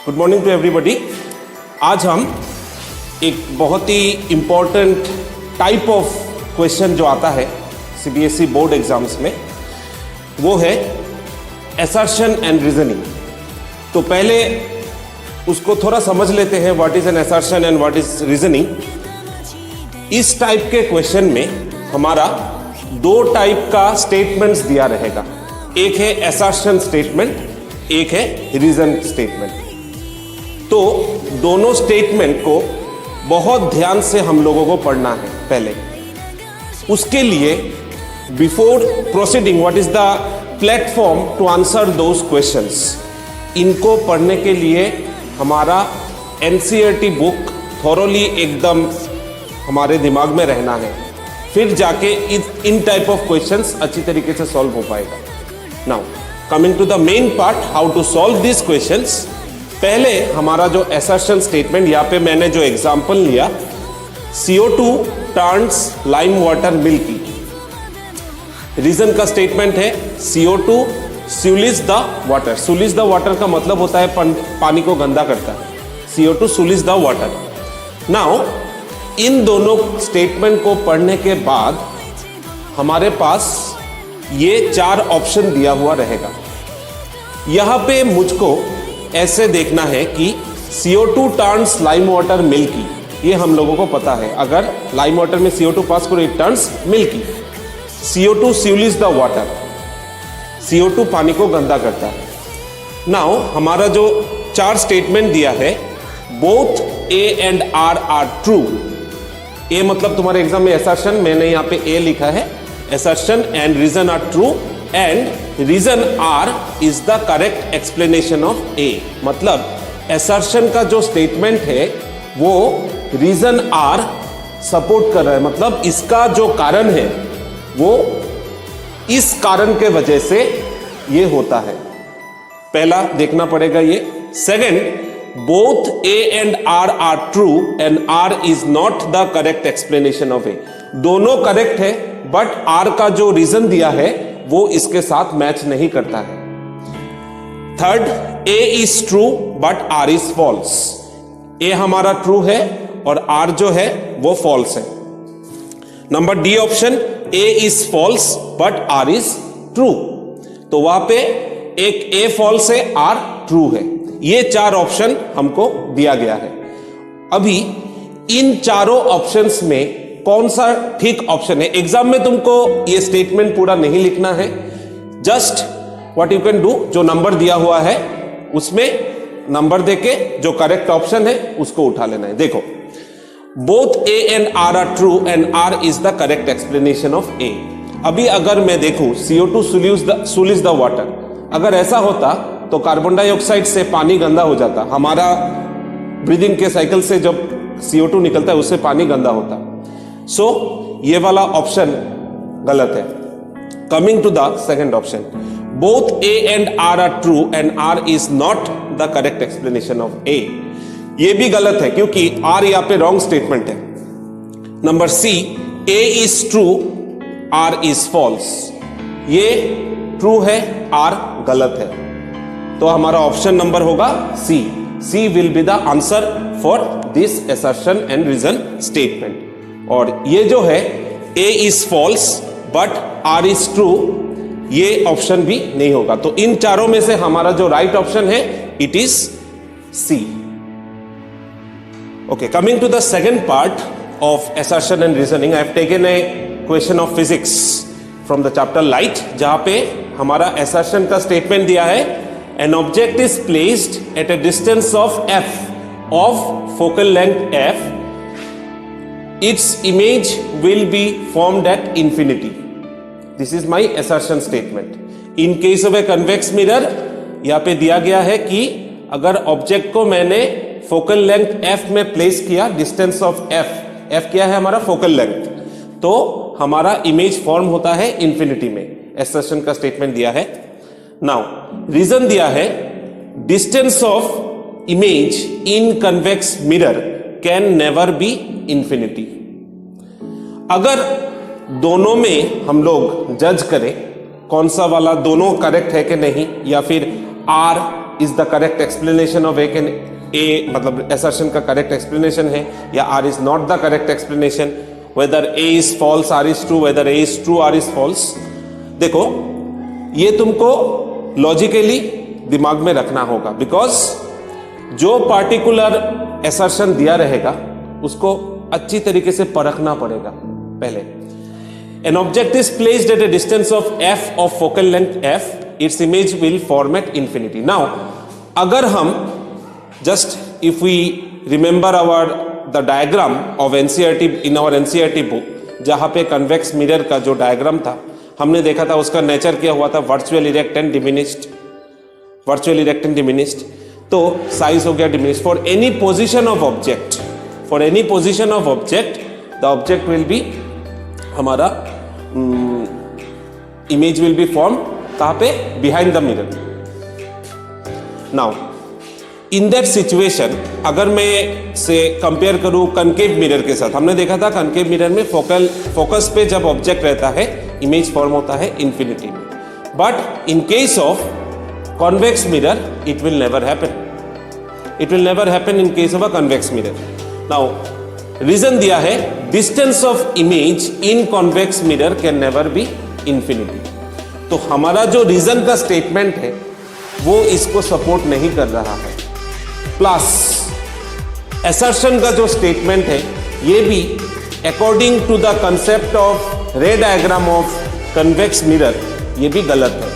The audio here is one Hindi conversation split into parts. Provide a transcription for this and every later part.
Good morning to everybody. आज हम एक बहुत ही इम्पॉर्टेंट टाइप ऑफ क्वेश्चन जो आता है सीबीएसई बोर्ड एग्जाम्स में, वो है असर्शन एंड रीजनिंग। तो पहले उसको थोड़ा समझ लेते हैं, what is an assertion and what is reasoning. इस टाइप के क्वेश्चन में हमारा दो टाइप का स्टेटमेंट्स दिया रहेगा, एक है असर्शन स्टेटमेंट, एक है रीजन स्टेटमेंट। तो दोनों स्टेटमेंट को बहुत ध्यान से हम लोगों को पढ़ना है। पहले उसके लिए before proceeding, what is the platform to answer those questions, इनको पढ़ने के लिए हमारा एनसीईआरटी बुक थॉरोली एकदम हमारे दिमाग में रहना है, फिर जाके इन टाइप ऑफ क्वेश्चंस अच्छी तरीके से सॉल्व हो पाएगा। Now coming to the main part, how to solve this questions. पहले हमारा जो असर्शन स्टेटमेंट, यहाँ पे मैंने जो एग्जांपल लिया, CO2 turns lime water milky. Reason का स्टेटमेंट है CO2 सुलिस द वाटर। सुलिस द वाटर का मतलब होता है पानी को गंदा करता है। CO2 सुलिस द वाटर। नाउ इन दोनों स्टेटमेंट को पढ़ने के बाद हमारे पास ये चार ऑप्शन दिया हुआ रहेगा। यहां पे मुझको ऐसे देखना है कि CO2 turns lime water milky, ये हम लोगों को पता है। अगर लाइम वाटर में CO2 पास करो, इट टर्न्स मिल्की। CO2 सुलिस द वाटर, CO2 पानी को गंदा करता है। नाउ हमारा जो चार स्टेटमेंट दिया है, both A and R are true. A मतलब तुम्हारे एग्जाम में असर्शन, मैंने यहाँ पे ए लिखा है, assertion and reason are true and reason R is the correct explanation of A। मतलब assertion का जो statement है वो reason R सपोर्ट कर रहा है, मतलब इसका जो कारण है वो इस कारण के वजह से ये होता है। पहला देखना पड़ेगा ये। Second, both A and R are true and R is not the correct explanation of A। दोनों करेक्ट है, बट आर का जो रीजन दिया है वो इसके साथ मैच नहीं करता है। Third, A is true but R is false. A हमारा ट्रू है और आर जो है वो फॉल्स है। Number D option, A is false but R is true. तो वहां पे एक ए फॉल्स है, आर ट्रू है। ये चार ऑप्शन हमको दिया गया है। अभी इन चारों ऑप्शंस में कौन सा ठीक ऑप्शन है? एग्जाम में तुमको ये स्टेटमेंट पूरा नहीं लिखना है, just what you can do, जो नंबर दिया हुआ है उसमें नंबर देके जो करेक्ट ऑप्शन है उसको उठा लेना है। देखो, both A and R are true and R is the correct explanation of A. अभी अगर मैं देखूं CO2 सुलिस द वाटर, अगर ऐसा होता तो कार्बन डाइऑक्साइड से पानी गंदा हो जाता। हमारा ब्रीदिंग के साइकिल से जब CO2 निकलता है उससे पानी गंदा होता। सो ये वाला ऑप्शन गलत है। Coming to the second option, both A and R are true and R is not the correct explanation of A. ये भी गलत है क्योंकि आर यहाँ पे रॉन्ग स्टेटमेंट है। Number C, A is true R is false, ये ट्रू है, आर गलत है। तो हमारा ऑप्शन नंबर होगा C. C will be the answer for this assertion and reason statement. और ये जो है A is false but R is true, ये ऑप्शन भी नहीं होगा। तो इन चारों में से हमारा जो राइट ऑप्शन है, it is C। Okay, coming to the second part of assertion and reasoning, I have taken a question of physics from the chapter light, जहां पे हमारा असर्शन का स्टेटमेंट दिया है, an object is placed at a distance of f of focal length f, its image will be formed at infinity। This is my assertion statement। In case of a convex mirror, यहां पे दिया गया है कि अगर ऑब्जेक्ट को मैंने फोकल लेंथ f में प्लेस किया, डिस्टेंस ऑफ f क्या है हमारा फोकल लेंथ, तो हमारा इमेज फॉर्म होता है इंफिनिटी में। assertion का स्टेटमेंट दिया है। नाउ रीजन दिया है, distance of image in convex mirror can never be infinity. अगर दोनों में हम लोग जज करें कौन सा वाला दोनों करेक्ट है कि नहीं, या फिर R is the correct explanation of A can A मतलब assertion का करेक्ट एक्सप्लेनेशन है या R is not the correct explanation, whether A is false R is true, whether A is true R is false. देखो ये तुमको लॉजिकली दिमाग में रखना होगा, बिकॉज जो पार्टिकुलर assertion दिया रहेगा उसको अच्छी तरीके से परखना पड़ेगा पहले। An object is placed at a distance of f of focal length f, its image will form at infinity. Now, अगर हम just if we remember the diagram of NCERT in our NCERT book, जहाँ पे convex mirror का जो diagram था हमने देखा था, उसका नेचर क्या हुआ था, virtual erect and diminished, virtual erect and diminished. तो साइज हो गया diminished. For any position of object, for any position of object the object will be, हमारा इमेज विल बी फॉर्म कहाँ पे, behind the mirror. Now in that situation अगर मैं से कंपेयर करूं कनकेव मिरर के साथ, हमने देखा था कनकेव मिरर में फोकस पे जब ऑब्जेक्ट रहता है इमेज फॉर्म होता है इंफिनिटी में, but in case of convex mirror it will never happen, it will never happen in case of a convex mirror. Now reason दिया है, distance of image in convex mirror can never be infinity. तो हमारा जो रीजन का स्टेटमेंट है वो इसको सपोर्ट नहीं कर रहा है, प्लस assertion का जो स्टेटमेंट है ये भी according to the concept of ray diagram of convex mirror ये भी गलत है।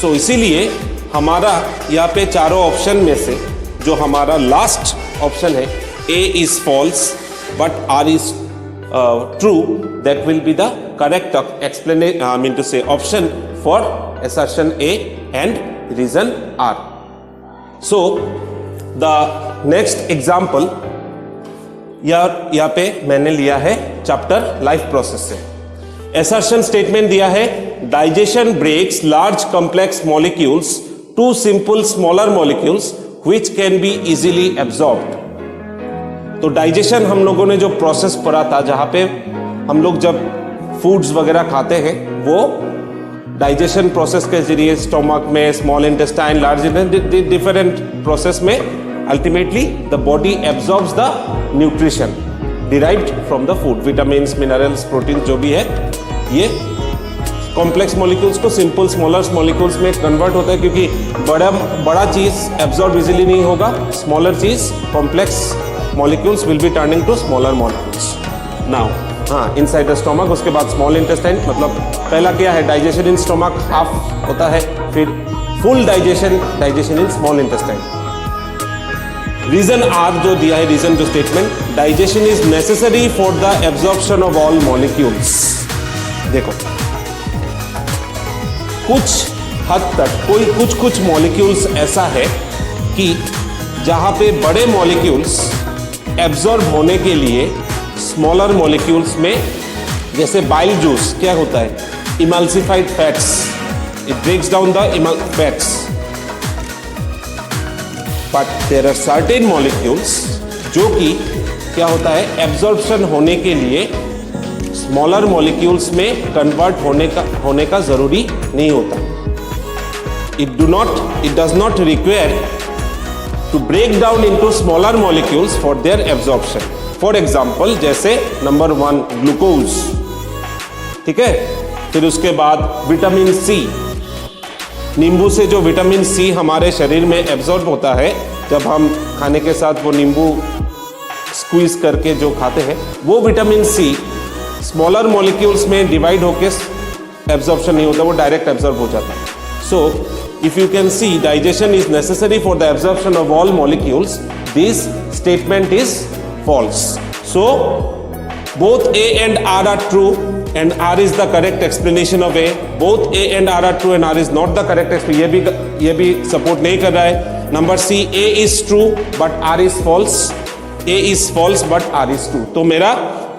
सो इसीलिए हमारा यहाँ पे चारों ऑप्शन में से जो हमारा लास्ट ऑप्शन है A is false but R is true, that will be the correct explanation, I mean to say option for assertion A and reason R. So the next example यहाँ पे मैंने लिया है चैप्टर लाइफ प्रोसेस से। assertion स्टेटमेंट दिया है, digestion breaks large complex molecules to simple smaller molecules which can be easily absorbed. तो डाइजेशन हम लोगों ने जो प्रोसेस पढ़ा था, जहां पे हम लोग जब फूड्स वगैरह खाते हैं वो डाइजेशन प्रोसेस के जरिए स्टोमक में, small intestine, large intestine, different process में ultimately the body absorbs the nutrition derived from the food, vitamins, minerals, protein जो भी है, ये कॉम्प्लेक्स मॉलिक्यूल्स को सिंपल स्मॉलर मॉलिक्यूल्स में कन्वर्ट होता है, क्योंकि बड़ा चीज एब्जॉर्ब इजीली नहीं होगा, स्मॉलर चीज complex molecules will be turning to smaller molecules. Now हाँ, इनसाइड द स्टोमक, उसके बाद स्मॉल इंटेस्टाइन, मतलब पहला क्या है, डाइजेशन इन स्टोमक हाफ होता है, फिर full digestion in small intestine. Reason R जो दिया है, रीजन जो statement, digestion is necessary for the absorption of all molecules. देखो कुछ हद तक कोई कुछ मॉलिक्यूल्स ऐसा है कि जहां पे बड़े मॉलिक्यूल्स एब्जॉर्ब होने के लिए स्मॉलर मॉलिक्यूल्स में, जैसे बाइल जूस क्या होता है, emulsified fats, it breaks down the fats, but there are certain molecules जो कि क्या होता है, एब्जॉर्प्शन होने के लिए स्मॉलर मॉलिक्यूल्स में कन्वर्ट होने का जरूरी नहीं होता। It does not require to break down into smaller molecules for their absorption. For example जैसे नंबर 1 ग्लूकोज, ठीक है, फिर उसके बाद विटामिन सी, नींबू से जो विटामिन सी हमारे शरीर में एब्जॉर्ब होता है, जब हम खाने के साथ वो नींबू स्क्वीज करके जो खाते हैं, वो विटामिन सी स्मॉलर मॉलिक्यूल्स में डिवाइड होकर एब्जॉर्प्शन नहीं होता, वो डायरेक्ट एब्जॉर्ब हो जाता है। सो if you can see digestion is necessary for the absorption of all molecules, this statement is false. So both A and R are true and R is the correct explanation of A. Both A and R are true and R is not the correct explanation. ये भी support नहीं कर रहा है। Number C, A is true but R is false. A is false but R is true. तो मेरा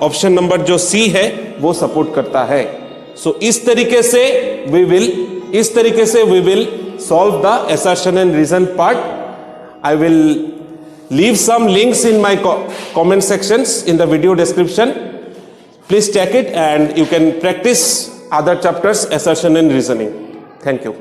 ऑप्शन नंबर जो C है वो सपोर्ट करता है। So इस तरीके से we will solve the assertion and reason part. I will leave some links in my comment sections in the video description. Please check it and you can practice other chapters, assertion and reasoning. Thank you.